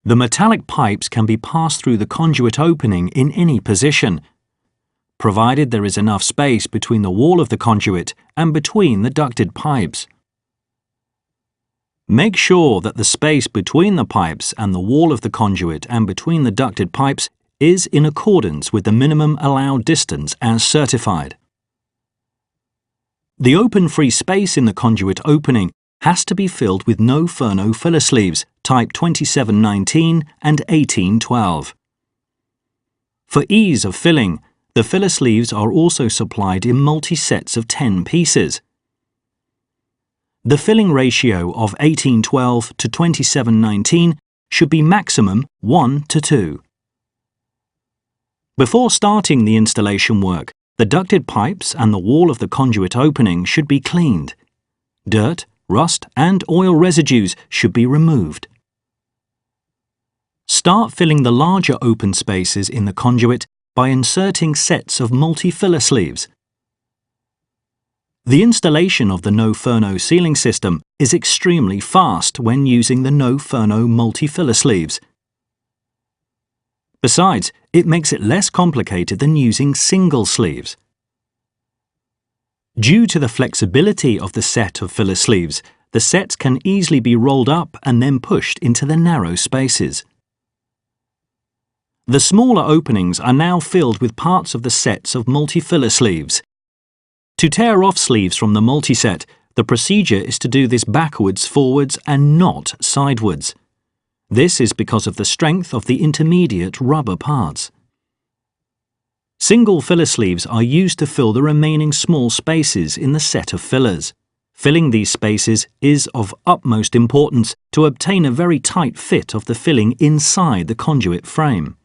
The metallic pipes can be passed through the conduit opening in any position, provided there is enough space between the wall of the conduit and between the ducted pipes. Make sure that the space between the pipes and the wall of the conduit and between the ducted pipes is in accordance with the minimum allowed distance as certified. The open free space in the conduit opening has to be filled with NOFIRNO filler sleeves type 2719 and 1812. For ease of filling, the filler sleeves are also supplied in multi-sets of 10 pieces. The filling ratio of 1812 to 2719 should be maximum 1:2. Before starting the installation work, the ducted pipes and the wall of the conduit opening should be cleaned. Dirt, rust and oil residues should be removed. Start filling the larger open spaces in the conduit by inserting sets of multi-filler sleeves. The installation of the NOFIRNO sealing system is extremely fast when using the NOFIRNO multi-filler sleeves. Besides, it makes it less complicated than using single sleeves. Due to the flexibility of the set of filler sleeves, the sets can easily be rolled up and then pushed into the narrow spaces. The smaller openings are now filled with parts of the sets of multi-filler sleeves. To tear off sleeves from the multi-set, the procedure is to do this backwards, forwards and not sidewards. This is because of the strength of the intermediate rubber parts. Single filler sleeves are used to fill the remaining small spaces in the set of fillers. Filling these spaces is of utmost importance to obtain a very tight fit of the filling inside the conduit frame.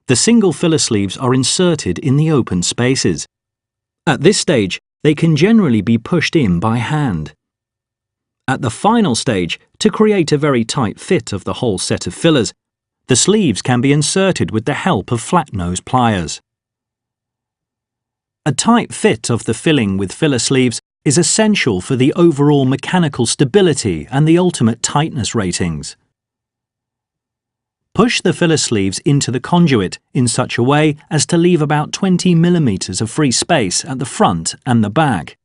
The single filler sleeves are inserted in the open spaces. At this stage, they can generally be pushed in by hand. At the final stage, to create a very tight fit of the whole set of fillers, the sleeves can be inserted with the help of flat-nose pliers. A tight fit of the filling with filler sleeves is essential for the overall mechanical stability and the ultimate tightness ratings. Push the filler sleeves into the conduit in such a way as to leave about 20 mm of free space at the front and the back.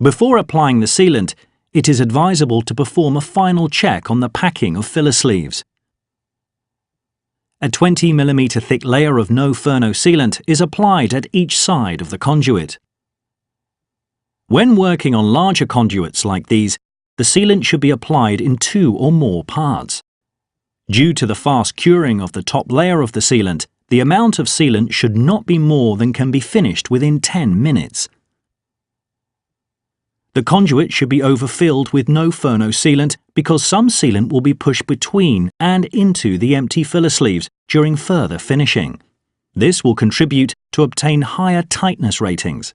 Before applying the sealant, it is advisable to perform a final check on the packing of filler sleeves. A 20 mm thick layer of NOFIRNO sealant is applied at each side of the conduit. When working on larger conduits like these, the sealant should be applied in 2 or more parts. Due to the fast curing of the top layer of the sealant, the amount of sealant should not be more than can be finished within 10 minutes. The conduit should be overfilled with NOFIRNO sealant because some sealant will be pushed between and into the empty filler sleeves during further finishing. This will contribute to obtain higher tightness ratings.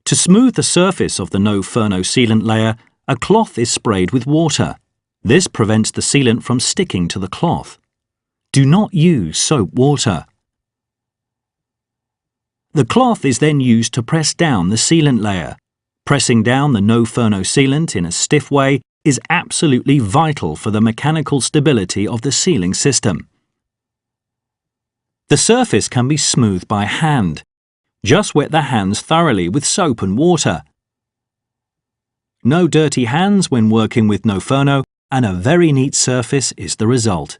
To smooth the surface of the NOFIRNO sealant layer, a cloth is sprayed with water. This prevents the sealant from sticking to the cloth. Do not use soap water. The cloth is then used to press down the sealant layer. Pressing down the NOFIRNO sealant in a stiff way is absolutely vital for the mechanical stability of the sealing system. The surface can be smoothed by hand. Just wet the hands thoroughly with soap and water. No dirty hands when working with NOFIRNO, and a very neat surface is the result.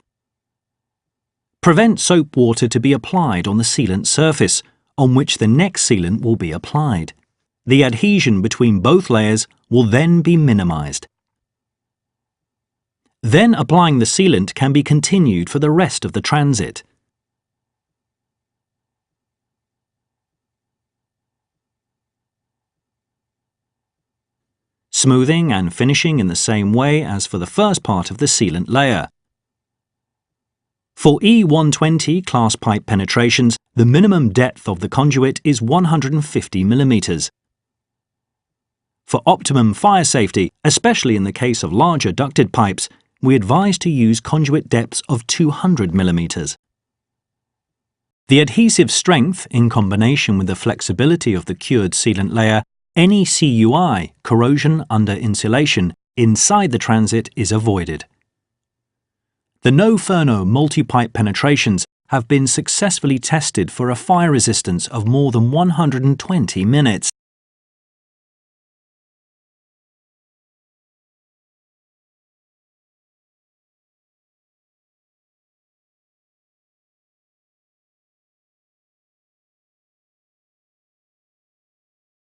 Prevent soap water to be applied on the sealant surface, on which the next sealant will be applied. The adhesion between both layers will then be minimized. Then applying the sealant can be continued for the rest of the transit. Smoothing and finishing in the same way as for the first part of the sealant layer. For E120 class pipe penetrations, the minimum depth of the conduit is 150 mm. For optimum fire safety, especially in the case of larger ducted pipes, we advise to use conduit depths of 200 mm. The adhesive strength, in combination with the flexibility of the cured sealant layer, Any CUI, corrosion under insulation, inside the transit is avoided. The NOFIRNO multi-pipe penetrations have been successfully tested for a fire resistance of more than 120 minutes.